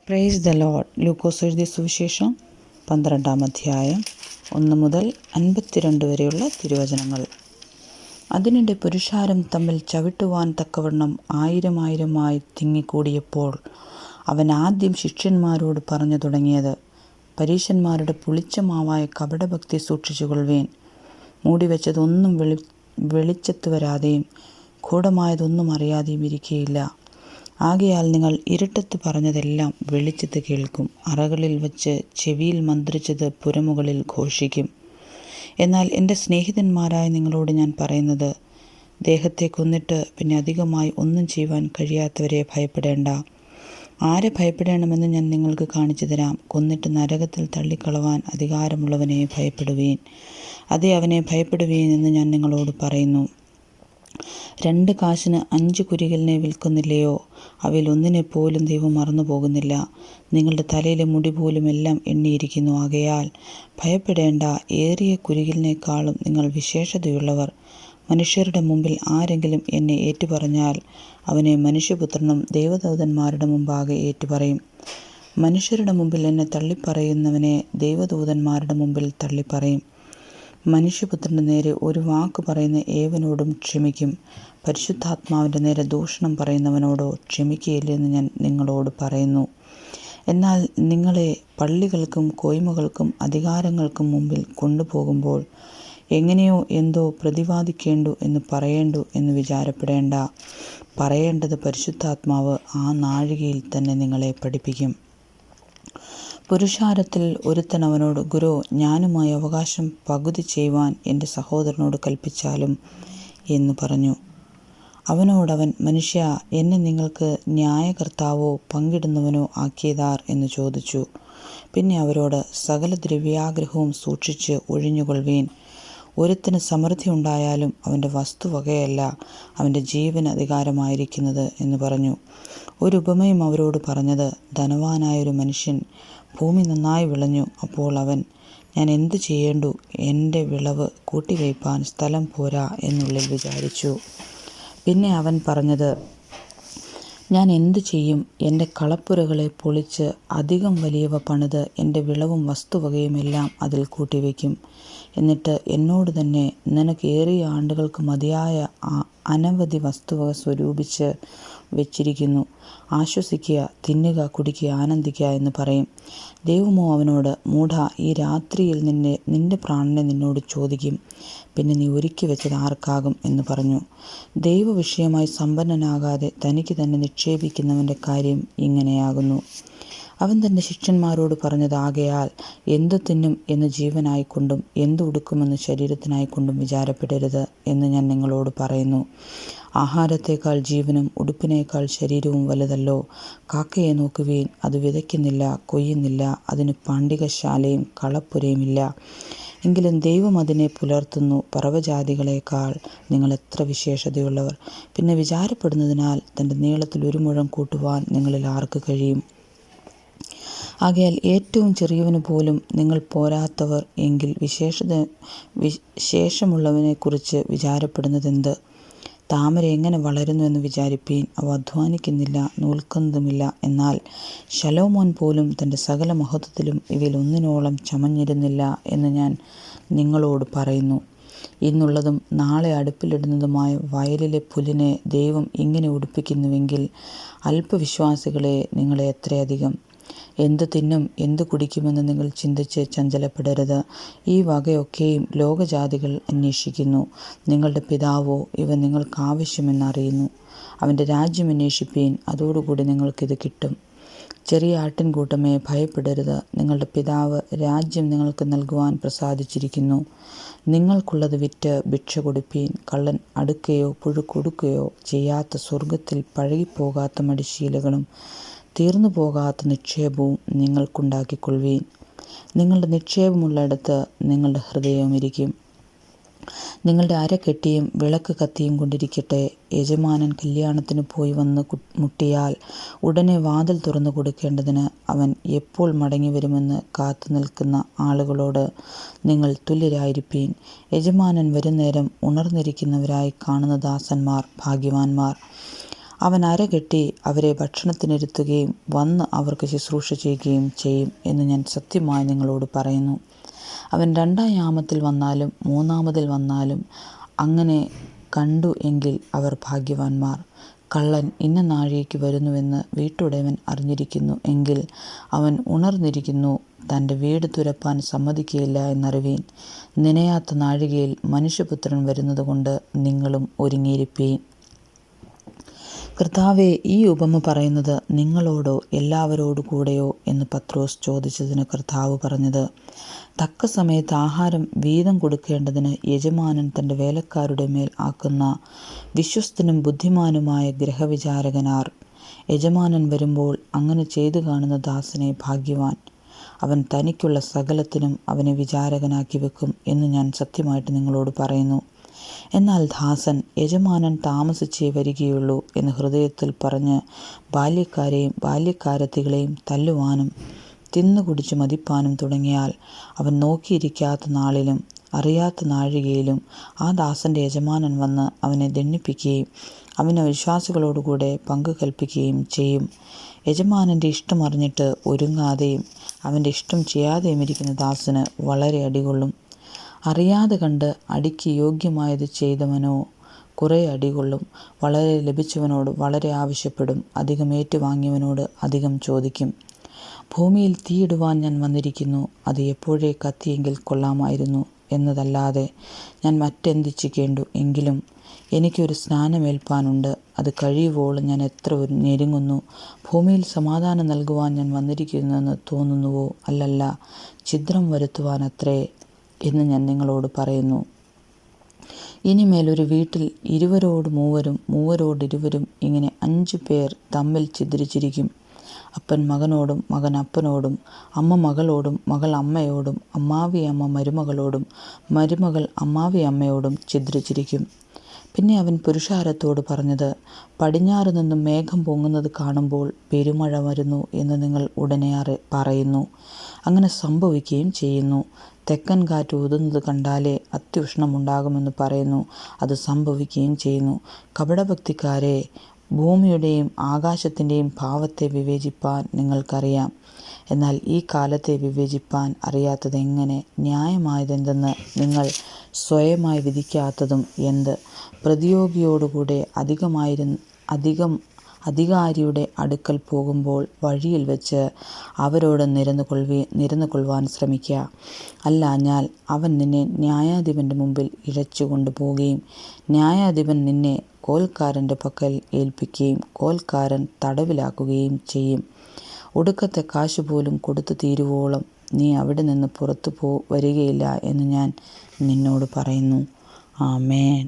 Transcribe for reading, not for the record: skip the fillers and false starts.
Praise the Lord. ലൂക്കോസ് എഴുതിയ സുവിശേഷം 12-ാം അധ്യായം 1 മുതൽ 52 വരെയുള്ള തിരുവചനങ്ങൾ. അതിനിടെ പുരുഷാരം തമ്മിൽ ചവിട്ടുവാൻ തക്കവണ്ണം ആയിരമായിരമായി തിങ്ങിക്കൂടിയപ്പോൾ അവൻ ആദ്യം ശിഷ്യന്മാരോട് പറഞ്ഞു തുടങ്ങിയത്, പരീശന്മാരുടെ പുളിച്ച മാവായ കപടഭക്തി സൂക്ഷിച്ചുകൊള്ളുവേൻ. മൂടിവെച്ചതൊന്നും വെളിച്ചത്ത് വരാതെയും ഗൂഢമായതൊന്നും അറിയാതെയും ഇരിക്കുകയില്ല. ആകയാൽ നിങ്ങൾ ഇരുട്ടത്ത് പറഞ്ഞതെല്ലാം വെളിച്ചത്ത് കേൾക്കും, അറകളിൽ വച്ച് ചെവിയിൽ മന്ത്രിച്ചത് പുരമുകളിൽ ഘോഷിക്കും. എന്നാൽ എൻ്റെ സ്നേഹിതന്മാരായ നിങ്ങളോട് ഞാൻ പറയുന്നത്, ദേഹത്തെ കൊന്നിട്ട് പിന്നെ അധികമായി ഒന്നും ചെയ്യുവാൻ കഴിയാത്തവരെ ഭയപ്പെടേണ്ട. ആരെ ഭയപ്പെടേണമെന്ന് ഞാൻ നിങ്ങൾക്ക് കാണിച്ചു തരാം. കൊന്നിട്ട് നരകത്തിൽ തള്ളിക്കളവാൻ അധികാരമുള്ളവനെ ഭയപ്പെടുവീൻ. അതേ, അവനെ ഭയപ്പെടുവീൻ എന്ന് ഞാൻ നിങ്ങളോട് പറയുന്നു. 2 കാശിന് 5 കുരികലിനെ വിൽക്കുന്നില്ലയോ? അവയിൽ ഒന്നിനെപ്പോലും ദൈവം മറന്നു പോകുന്നില്ല. നിങ്ങളുടെ തലയിലെ മുടി പോലും എല്ലാം എണ്ണിയിരിക്കുന്നു. ആകയാൽ ഭയപ്പെടേണ്ട. ഏറിയ കുരികലിനേക്കാളും നിങ്ങൾ വിശേഷതയുള്ളവർ. മനുഷ്യരുടെ മുമ്പിൽ ആരെങ്കിലും എന്നെ ഏറ്റുപറഞ്ഞാൽ അവനെ മനുഷ്യപുത്രനും ദൈവദൂതന്മാരുടെ മുമ്പാകെ ഏറ്റുപറയും. മനുഷ്യരുടെ മുമ്പിൽ എന്നെ തള്ളിപ്പറയുന്നവനെ ദൈവദൂതന്മാരുടെ മുമ്പിൽ തള്ളിപ്പറയും. മനുഷ്യപുത്രൻ്റെ നേരെ ഒരു വാക്ക് പറയുന്ന ഏവനോടും ക്ഷമിക്കും. പരിശുദ്ധാത്മാവിൻ്റെ നേരെ ദൂഷണം പറയുന്നവനോടോ ക്ഷമിക്കുകയില്ലെന്ന് ഞാൻ നിങ്ങളോട് പറയുന്നു. എന്നാൽ നിങ്ങളെ പള്ളികൾക്കും കോയ്മകൾക്കും അധികാരങ്ങൾക്കും മുമ്പിൽ കൊണ്ടുപോകുമ്പോൾ എങ്ങനെയോ എന്തോ പ്രതിവാദിക്കേണ്ടു എന്ന് പറയേണ്ടു എന്ന് വിചാരപ്പെടേണ്ട. പറയേണ്ടത് പരിശുദ്ധാത്മാവ് ആ നാഴികയിൽ തന്നെ നിങ്ങളെ പഠിപ്പിക്കും. പുരുഷാരത്തിൽ ഒരുത്തൻ അവനോട്, ഗുരു, ഞാനുമായി അവകാശം പകുതി ചെയ്യുവാൻ എൻ്റെ സഹോദരനോട് കൽപ്പിച്ചാലും എന്ന് പറഞ്ഞു. അവനോടവൻ, മനുഷ്യ, എന്നെ നിങ്ങൾക്ക് ന്യായകർത്താവോ പങ്കിടുന്നവനോ ആക്കിയതാർ എന്ന് ചോദിച്ചു. പിന്നെ അവരോട്, സകല ദ്രവ്യാഗ്രഹവും സൂക്ഷിച്ച് ഒഴിഞ്ഞുകൊള്ളുവീൻ. ഒരുത്തിന് സമൃദ്ധി ഉണ്ടായാലും അവൻ്റെ വസ്തുവകയല്ല അവൻ്റെ ജീവന് അധികാരമായിരിക്കുന്നത് എന്ന് പറഞ്ഞു. ഒരു ഉപമയും അവരോട് പറഞ്ഞത്, ധനവാനായൊരു മനുഷ്യൻ ഭൂമി നന്നായി വിളഞ്ഞു. അപ്പോൾ അവൻ, ഞാൻ എന്തു ചെയ്യേണ്ടു? എൻ്റെ വിളവ് കൂട്ടിവയ്പാൻ സ്ഥലം പോരാ എന്നുള്ളിൽ വിചാരിച്ചു. പിന്നെ അവൻ പറഞ്ഞത്, ഞാൻ എന്തു ചെയ്യും? എൻ്റെ കളപ്പുരകളെ പൊളിച്ച് അധികം വലിയവ പണിത് എൻ്റെ വിളവും വസ്തുവകയുമെല്ലാം അതിൽ കൂട്ടിവയ്ക്കും. എന്നിട്ട് എന്നോട് തന്നെ, നിനക്ക് ഏറിയ ആണ്ടുകൾക്ക് മതിയായ അനവധി വസ്തുവക സ്വരൂപിച്ച് വെച്ചിരിക്കുന്നു. ആശ്വസിക്കുക, തിന്നുക, കുടിക്കുക, ആനന്ദിക്കുക എന്ന് പറയും. ദൈവമോ അവനോട്, മൂഢാ, ഈ രാത്രിയിൽ നിന്റെ പ്രാണനെ നിന്നോട് ചോദിക്കും. പിന്നെ നീ ഒരുക്കി വെച്ചത് ആർക്കാകും എന്ന് പറഞ്ഞു. ദൈവവിഷയമായി സമ്പന്നനാകാതെ തനിക്ക് തന്നെ നിക്ഷേപിക്കുന്നവൻ്റെ കാര്യം ഇങ്ങനെയാകുന്നു. അവൻ തൻ്റെ ശിഷ്യന്മാരോട് പറഞ്ഞത്, ആകയാൽ എന്തു തിന്നും എന്ന് ജീവനായിക്കൊണ്ടും എന്തു ഉടുക്കുമെന്ന് ശരീരത്തിനായിക്കൊണ്ടും വിചാരപ്പെടരുത് എന്ന് ഞാൻ നിങ്ങളോട് പറയുന്നു. ആഹാരത്തേക്കാൾ ജീവനും ഉടുപ്പിനേക്കാൾ ശരീരവും വലുതല്ലോ. കാക്കയെ നോക്കുവീൻ, അത് വിതയ്ക്കുന്നില്ല, കൊയ്യുന്നില്ല, അതിന് പാണ്ടികശാലയും കളപ്പുരയുമില്ല. എങ്കിലും ദൈവം അതിനെ പുലർത്തുന്നു. പറവജാതികളേക്കാൾ നിങ്ങൾ എത്ര വിശേഷതയുള്ളവർ. പിന്നെ വിചാരപ്പെടുന്നതിനാൽ തൻ്റെ നീളത്തിൽ 1 മുഴം കൂട്ടുവാൻ നിങ്ങളിൽ ആർക്ക് കഴിയും? ആകയാൽ ഏറ്റവും ചെറിയവന് പോലും നിങ്ങൾ പോരാത്തവർ എങ്കിൽ ശേഷമുള്ളവനെക്കുറിച്ച് വിചാരപ്പെടുന്നതെന്ത്? താമര എങ്ങനെ വളരുന്നു എന്ന് വിചാരിപ്പീൻ. അവ അധ്വാനിക്കുന്നില്ല, നൂൽക്കുന്നതുമില്ല. എന്നാൽ ശലോമോൻ പോലും തൻ്റെ സകല മഹത്വത്തിലും ഇവയിൽ ഒന്നിനോളം ചമഞ്ഞിരുന്നില്ല എന്ന് ഞാൻ നിങ്ങളോട് പറയുന്നു. ഇന്നുള്ളതും നാളെ അടുപ്പിലിടുന്നതുമായ വയലിലെ പുല്ലിനെ ദൈവം ഇങ്ങനെ ഉടുപ്പിക്കുന്നുവെങ്കിൽ അല്പവിശ്വാസികളെ നിങ്ങളെ എത്രയധികം. എന്തു തിന്നും എന്തു കുടിക്കുമെന്ന് നിങ്ങൾ ചിന്തിച്ച് ചഞ്ചലപ്പെടരുത്. ഈ വകയൊക്കെയും ലോകജാതികൾ അന്വേഷിക്കുന്നു. നിങ്ങളുടെ പിതാവോ ഇവ നിങ്ങൾക്ക് ആവശ്യമെന്നറിയുന്നു. അവൻ്റെ രാജ്യം അന്വേഷിപ്പീൻ, അതോടുകൂടി നിങ്ങൾക്കിത് കിട്ടും. ചെറിയ ആട്ടിൻകൂട്ടമേ, ഭയപ്പെടരുത്. നിങ്ങളുടെ പിതാവ് രാജ്യം നിങ്ങൾക്ക് നൽകുവാൻ പ്രസാദിച്ചിരിക്കുന്നു. നിങ്ങൾക്കുള്ളത് വിറ്റ് ഭിക്ഷ കൊടുപ്പീൻ. കള്ളൻ അടുക്കുകയോ പുഴുക്കൊടുക്കുകയോ ചെയ്യാത്ത സ്വർഗത്തിൽ പഴകിപ്പോകാത്ത മടിശീലകളും തീർന്നു പോകാത്ത നിക്ഷേപവും നിങ്ങൾക്കുണ്ടാക്കിക്കൊള്ളുവീൻ. നിങ്ങളുടെ നിക്ഷേപമുള്ളിടത്ത് നിങ്ങളുടെ ഹൃദയവും ഇരിക്കും. നിങ്ങളുടെ അര കെട്ടിയും വിളക്ക് കത്തിയും കൊണ്ടിരിക്കട്ടെ. യജമാനൻ കല്യാണത്തിന് പോയി വന്ന് മുട്ടിയാൽ ഉടനെ വാതിൽ തുറന്നു കൊടുക്കേണ്ടതിന് അവൻ എപ്പോൾ മടങ്ങി വരുമെന്ന് കാത്തു നിൽക്കുന്ന ആളുകളോട് നിങ്ങൾ തുല്യരായിരിപ്പീൻ. യജമാനൻ വരുന്നേരം ഉണർന്നിരിക്കുന്നവരായി കാണുന്ന ദാസന്മാർ ഭാഗ്യവാന്മാർ. അവൻ അരകെട്ടി അവരെ ഭക്ഷണത്തിനിരുത്തുകയും വന്ന് അവർക്ക് ശുശ്രൂഷ ചെയ്യുകയും ചെയ്യും എന്ന് ഞാൻ സത്യമായി നിങ്ങളോട് പറയുന്നു. അവൻ 2-ാം യാമത്തിൽ വന്നാലും 3-ാമതിൽ വന്നാലും അങ്ങനെ കണ്ടു എങ്കിൽ അവർ ഭാഗ്യവാന്മാർ. കള്ളൻ ഇന്ന നാഴികയ്ക്ക് വരുന്നുവെന്ന് വീട്ടുടയവൻ അറിഞ്ഞിരിക്കുന്നു എങ്കിൽ അവൻ ഉണർന്നിരിക്കുന്നു, തൻ്റെ വീട് തുരപ്പാൻ സമ്മതിക്കുകയില്ല എന്നറിവീൻ. നനയാത്ത നാഴികയിൽ മനുഷ്യപുത്രൻ വരുന്നതുകൊണ്ട് നിങ്ങളും ഒരുങ്ങിയിരിപ്പീൻ. കർത്താവേ, ഈ ഉപമ പറയുന്നത് നിങ്ങളോടോ എല്ലാവരോടു കൂടെയോ എന്ന് പത്രോസ് ചോദിച്ചതിന് കർത്താവ് പറഞ്ഞത്, തക്ക സമയത്ത് ആഹാരം വീതം കൊടുക്കേണ്ടതിന് യജമാനൻ തൻ്റെ വേലക്കാരുടെ മേൽ ആക്കുന്ന വിശ്വസ്തനും ബുദ്ധിമാനുമായ ഗൃഹവിചാരകനാർ. യജമാനൻ വരുമ്പോൾ അങ്ങനെ ചെയ്തു കാണുന്ന ദാസനെ ഭാഗ്യവാൻ. അവൻ തനിക്കുള്ള സകലത്തിനും അവനെ വിചാരകനാക്കി വെക്കും എന്ന് ഞാൻ സത്യമായിട്ട് നിങ്ങളോട് പറയുന്നു. എന്നാൽ ദാസൻ യജമാനൻ താമസിച്ചേ വരികയുള്ളൂ എന്ന് ഹൃദയത്തിൽ പറഞ്ഞ് ബാല്യക്കാരെയും ബാല്യക്കാരത്തികളെയും തല്ലുവാനും തിന്നുകുടിച്ച് മതിപ്പാനും തുടങ്ങിയാൽ അവൻ നോക്കിയിരിക്കാത്ത നാളിലും അറിയാത്ത നാഴികയിലും ആ ദാസൻ്റെ യജമാനൻ വന്ന് അവനെ ദണ്ഡിപ്പിക്കുകയും അവന് വിശ്വാസികളോടുകൂടെ പങ്കു കൽപ്പിക്കുകയും ചെയ്യും. യജമാനൻ്റെ ഇഷ്ടം അറിഞ്ഞിട്ട് ഒരുങ്ങാതെയും അവൻ്റെ ഇഷ്ടം ചെയ്യാതെയും ഇരിക്കുന്ന ദാസന് വളരെ അടികൊള്ളും. അറിയാതെ കണ്ട് അടിക്ക് യോഗ്യമായത് ചെയ്തവനോ കുറേ അടികൊള്ളും. വളരെ ലഭിച്ചവനോട് വളരെ ആവശ്യപ്പെടും, അധികം ഏറ്റുവാങ്ങിയവനോട് അധികം ചോദിക്കും. ഭൂമിയിൽ തീയിടുവാൻ ഞാൻ വന്നിരിക്കുന്നു, അത് എപ്പോഴേ കത്തിയെങ്കിൽ കൊള്ളാമായിരുന്നു എന്നതല്ലാതെ ഞാൻ മറ്റെന്തിച്ഛിക്കേണ്ടു. എങ്കിലും എനിക്കൊരു സ്നാനമേൽപ്പാനുണ്ട്, അത് കഴിയുവോളം ഞാൻ എത്ര ഞെരുങ്ങുന്നു. ഭൂമിയിൽ സമാധാനം നൽകുവാൻ ഞാൻ വന്നിരിക്കുന്നുവെന്ന് തോന്നുന്നുവോ? അല്ലല്ല, ഛിദ്രം വരുത്തുവാനത്രേ എന്ന് ഞാൻ നിങ്ങളോട് പറയുന്നു. ഇനിമേൽ ഒരു വീട്ടിൽ 2-3, 3-2 ഇങ്ങനെ 5 പേർ തമ്മിൽ ഛിദ്രിച്ചിരിക്കും. അപ്പൻ മകനോടും മകൻ അപ്പനോടും അമ്മ മകളോടും മകൾ അമ്മയോടും അമ്മാവിയമ്മ മരുമകളോടും മരുമകൾ അമ്മാവിയമ്മയോടും ഛിദ്രിച്ചിരിക്കും. പിന്നെ അവൻ പുരുഷാരത്തോട് പറഞ്ഞത്, പടിഞ്ഞാറ് നിന്നും മേഘം പൊങ്ങുന്നത് കാണുമ്പോൾ പെരുമഴ വരുന്നു എന്ന് നിങ്ങൾ ഉടനെ പറയുന്നു. അങ്ങനെ സംഭവിക്കുകയും ചെയ്യുന്നു. തെക്കൻ കാറ്റ് ഊതുന്നത് കണ്ടാലേ അത്യുഷ്ണമുണ്ടാകുമെന്ന് പറയുന്നു, അത് സംഭവിക്കുകയും ചെയ്യുന്നു. കപടഭക്തിക്കാരെ, ഭൂമിയുടെയും ആകാശത്തിൻ്റെയും ഭാവത്തെ വിവേചിപ്പാൻ നിങ്ങൾക്കറിയാം. എന്നാൽ ഈ കാലത്തെ വിവേചിപ്പാൻ അറിയാത്തത് എങ്ങനെ? ന്യായമായതെന്തെന്ന് നിങ്ങൾ സ്വയമായി വിധിക്കാത്തതും എന്ത്? പ്രതിയോഗിയോടുകൂടെ അധികാരിയുടെ അടുക്കൽ പോകുമ്പോൾ വഴിയിൽ വെച്ച് അവരോട് നിരന്നു കൊള്ളുവാൻ ശ്രമിക്കുക. അല്ലാഞ്ഞാൽ അവൻ നിന്നെ ന്യായാധിപൻ്റെ മുമ്പിൽ ഇഴച്ചു കൊണ്ടുപോവുകയും ന്യായാധിപൻ നിന്നെ കോൽക്കാരൻ്റെ പക്കൽ ഏൽപ്പിക്കുകയും കോൽക്കാരൻ തടവിലാക്കുകയും ചെയ്യും. ഒടുക്കത്തെ കാശ് പോലും കൊടുത്തു തീരുവോളം നീ അവിടെ നിന്ന് പുറത്തു വരികയില്ല എന്ന് ഞാൻ നിന്നോട് പറയുന്നു. ആമേൻ.